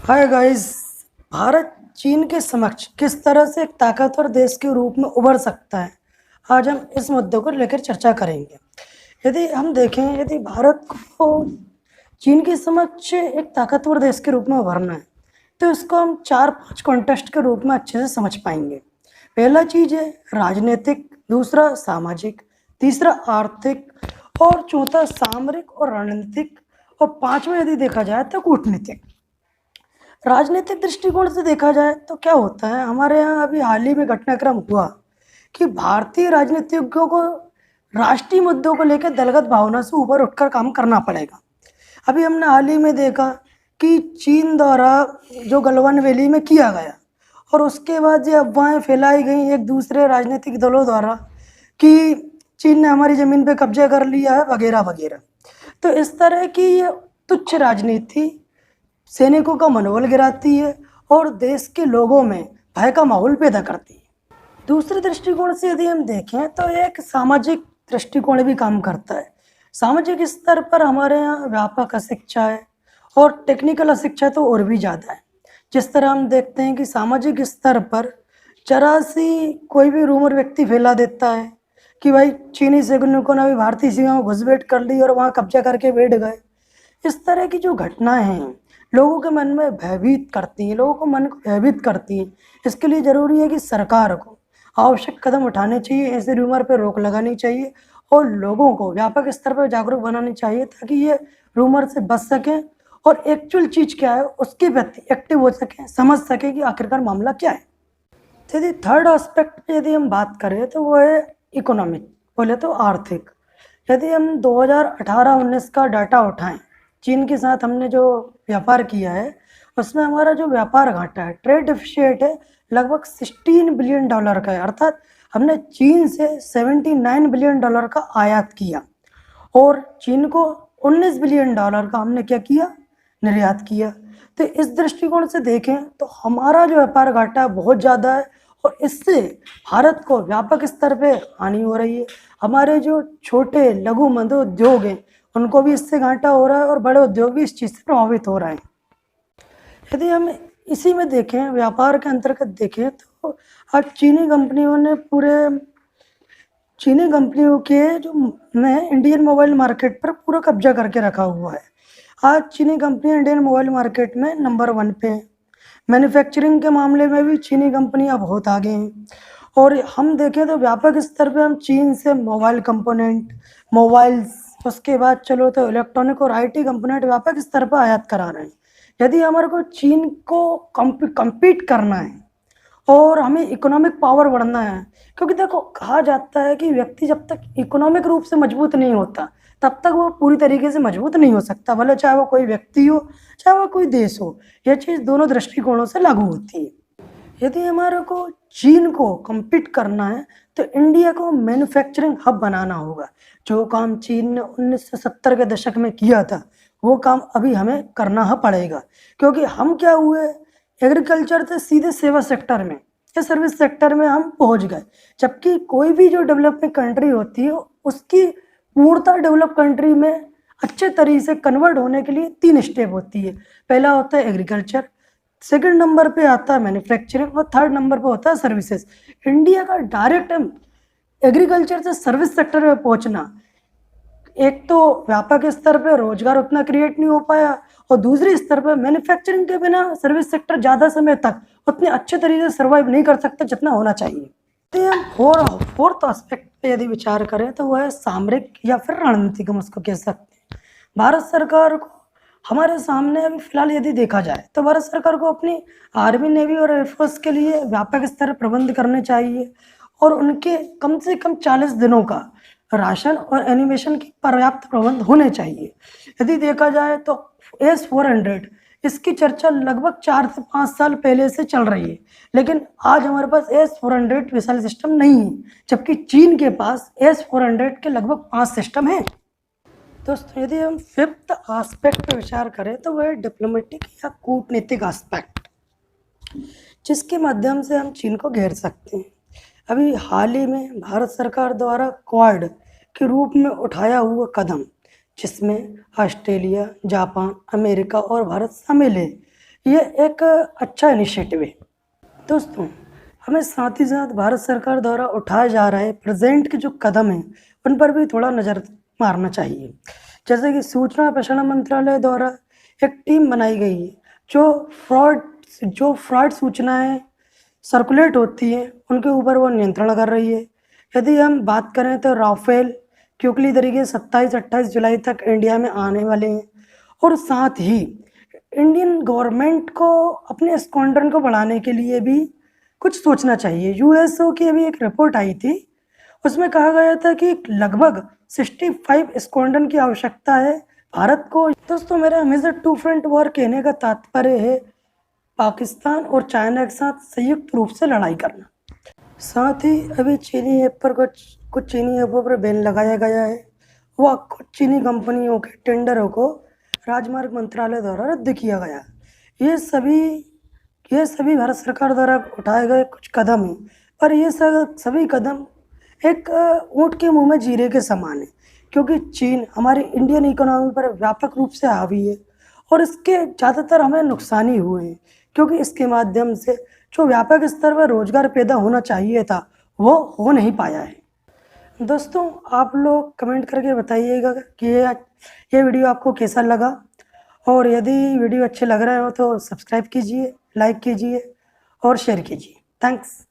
Hi guys. Bharat चीन के समक्ष किस तरह से एक ताकतवर देश के रूप में उभर सकता है, आज हम इस मुद्दे को लेकर चर्चा करेंगे। यदि हम देखें, यदि भारत को चीन के समक्ष एक ताकतवर देश के रूप में उभरना है तो इसको हम 4-5 कॉन्टेक्स्ट के रूप में अच्छे से समझ पाएंगे। पहला चीज है राजनीतिक, दूसरा सामाजिक, तीसरा आर्थिक और चौथा सामरिक और रणनीतिक, और पांचवा यदि देखा जाए तो कूटनीतिक। राजनीतिक दृष्टिकोण से देखा जाए तो क्या होता है, हमारे यहाँ अभी हाल ही में घटनाक्रम हुआ कि भारतीय राजनीतिज्ञों को राष्ट्रीय मुद्दों को लेकर दलगत भावना से ऊपर उठकर काम करना पड़ेगा। अभी हमने हाल ही में देखा कि चीन द्वारा जो गलवान वैली में किया गया और उसके बाद ये अफवाहें फैलाई गई एक दूसरे राजनीतिक दलों द्वारा कि चीन ने हमारी ज़मीन पे कब्जा कर लिया है वगैरह वगैरह। तो इस तरह की ये तुच्छ राजनीति सैनिकों का मनोबल गिराती है और देश के लोगों में भय का माहौल पैदा करती है। दूसरे दृष्टिकोण से यदि हम देखें तो एक सामाजिक दृष्टिकोण भी काम करता है। सामाजिक स्तर पर हमारे यहाँ व्यापक अशिक्षा है और टेक्निकल अशिक्षा तो और भी ज़्यादा है। जिस तरह हम देखते हैं कि सामाजिक स्तर पर जरा सी कोई भी रूमर व्यक्ति फैला देता है कि भाई चीनी सैनिकों ने अभी भारतीय सीमा में घुसपैठ कर ली और वहाँ कब्जा करके बैठ गए। इस तरह की जो घटनाएं हैं लोगों के मन में भयभीत करती हैं, लोगों को मन को भयभीत करती हैं। इसके लिए ज़रूरी है कि सरकार को आवश्यक कदम उठाने चाहिए, ऐसे रूमर पर रोक लगानी चाहिए और लोगों को व्यापक स्तर पर जागरूक बनानी चाहिए ताकि ये रूमर से बच सकें और एक्चुअल चीज़ क्या है उसके प्रति एक्टिव हो सकें, समझ सकें कि आखिरकार मामला क्या है। तो यदि थर्ड एस्पेक्ट पे यदि हम बात करें तो वो है इकोनॉमिक, बोले तो आर्थिक। यदि हम 2018-19 का डाटा उठाएं, चीन के साथ हमने जो व्यापार किया है उसमें हमारा जो व्यापार घाटा है, ट्रेड डिफिसिट है, लगभग $16 बिलियन का है। अर्थात हमने चीन से $79 बिलियन का आयात किया और चीन को $19 बिलियन का हमने क्या किया, निर्यात किया। तो इस दृष्टिकोण से देखें तो हमारा जो व्यापार घाटा है बहुत ज़्यादा है और इससे भारत को व्यापक स्तर पे हानि हो रही है। हमारे जो छोटे लघु मध्य उद्योग हैं उनको भी इससे घाटा हो रहा है और बड़े उद्योग भी इस चीज़ से प्रभावित हो रहे हैं। यदि हम इसी में देखें, व्यापार के अंतर्गत देखें तो आज चीनी कंपनियों के जो में इंडियन मोबाइल मार्केट पर पूरा कब्जा करके रखा हुआ है। आज चीनी कंपनियां इंडियन मोबाइल मार्केट में नंबर 1 पे हैं। मैन्युफैक्चरिंग के मामले में भी चीनी कंपनियां बहुत आगे हैं और हम देखें तो व्यापक स्तर पे हम चीन से मोबाइल कंपोनेंट, मोबाइल्स, उसके बाद चलो तो इलेक्ट्रॉनिक और आईटी कंपोनेंट व्यापक स्तर पर आयात करा रहे हैं। यदि हमारे को चीन को कम्पीट करना है और हमें इकोनॉमिक पावर बढ़ना है, क्योंकि देखो कहा जाता है कि व्यक्ति जब तक इकोनॉमिक रूप से मजबूत नहीं होता तब तक वो पूरी तरीके से मजबूत नहीं हो सकता, भले चाहे वो कोई व्यक्ति हो चाहे वो कोई देश हो। यह चीज़ दोनों दृष्टिकोणों से लागू होती है। यदि हमारे को चीन को कम्पीट करना है तो इंडिया को मैन्युफैक्चरिंग हब बनाना होगा। जो काम चीन ने 1970 के दशक में किया था वो काम अभी हमें करना ही पड़ेगा, क्योंकि हम क्या हुए, एग्रीकल्चर से सीधे सेवा सेक्टर में या सर्विस सेक्टर में हम पहुंच गए। जबकि कोई भी जो डेवलपिंग कंट्री होती है उसकी पूर्णतः डेवलप कंट्री में अच्छे तरीके से कन्वर्ट होने के लिए 3 स्टेप होती है। पहला होता है एग्रीकल्चर, सेकंड नंबर पे आता है मैन्युफैक्चरिंग और थर्ड नंबर पे होता है सर्विसेज। इंडिया का डायरेक्ट एग्रीकल्चर से सर्विस सेक्टर में पहुंचना, एक तो व्यापक स्तर पे रोजगार उतना क्रिएट नहीं हो पाया और दूसरे स्तर पे मैन्युफैक्चरिंग के बिना सर्विस सेक्टर ज़्यादा समय तक उतने अच्छे तरीके से सर्वाइव नहीं कर सकता जितना होना चाहिए। तो हम फोर्थ एस्पेक्ट पे यदि विचार करें तो वह है सामरिक या फिर रणनीतिक, हम उसको कह सकते हैं। भारत सरकार को हमारे सामने अभी फिलहाल यदि देखा जाए तो भारत सरकार को अपनी आर्मी, नेवी और एयरफोर्स के लिए व्यापक स्तर प्रबंध करने चाहिए और उनके कम से कम 40 दिनों का राशन और एनिमेशन की पर्याप्त प्रबंध होने चाहिए। यदि देखा जाए तो S-400 इसकी चर्चा लगभग 4 से 5 साल पहले से चल रही है, लेकिन आज हमारे पास S-400 मिसाइल सिस्टम नहीं है, जबकि चीन के पास S-400 के लगभग 5 सिस्टम हैं। दोस्तों यदि हम फिफ्थ एस्पेक्ट पर विचार करें तो वह डिप्लोमेटिक या कूटनीतिक एस्पेक्ट, जिसके माध्यम से हम चीन को घेर सकते हैं। अभी हाल ही में भारत सरकार द्वारा क्वाड के रूप में उठाया हुआ कदम, जिसमें ऑस्ट्रेलिया, जापान, अमेरिका और भारत शामिल है, ये एक अच्छा इनिशिएटिव है। दोस्तों, हमें साथ ही साथ भारत सरकार द्वारा उठाए जा रहे प्रेजेंट के जो कदम हैं उन पर भी थोड़ा नज़र मारना चाहिए। जैसे कि सूचना और प्रसारण मंत्रालय द्वारा एक टीम बनाई गई है जो फ्रॉड सूचनाएं सर्कुलेट होती हैं उनके ऊपर वो नियंत्रण कर रही है। यदि हम बात करें तो राफेल क्यूकली तरीके 27-28 जुलाई तक इंडिया में आने वाले हैं, और साथ ही इंडियन गवर्नमेंट को अपने स्क्वाड्रन को बढ़ाने के लिए भी कुछ सोचना चाहिए। यूएसओ की अभी एक रिपोर्ट आई थी, उसमें कहा गया था कि लगभग 65 स्क्वाड्रन की आवश्यकता है भारत को। दोस्तों, मेरा मेजर टू फ्रंट वॉर कहने का तात्पर्य है पाकिस्तान और चाइना के साथ संयुक्त रूप से लड़ाई करना। साथ ही अभी चीनी ऐप पर कुछ चीनी ऐपों पर बैन लगाया गया है। वह कुछ चीनी कंपनियों के टेंडरों को राजमार्ग मंत्रालय द्वारा रद्द किया गया। ये सभी भारत सरकार द्वारा उठाए गए कुछ कदम हैं, पर ये सभी कदम एक ऊँट के मुंह में जीरे के समान है, क्योंकि चीन हमारी इंडियन इकोनॉमी पर व्यापक रूप से हावी है और इसके ज़्यादातर हमें नुकसान ही हुए हैं, क्योंकि इसके माध्यम से जो व्यापक स्तर पर रोजगार पैदा होना चाहिए था वो हो नहीं पाया है। दोस्तों, आप लोग कमेंट करके बताइएगा कि ये वीडियो आपको कैसा लगा, और यदि वीडियो अच्छे लग रहे हो तो सब्सक्राइब कीजिए, लाइक कीजिए और शेयर कीजिए। थैंक्स।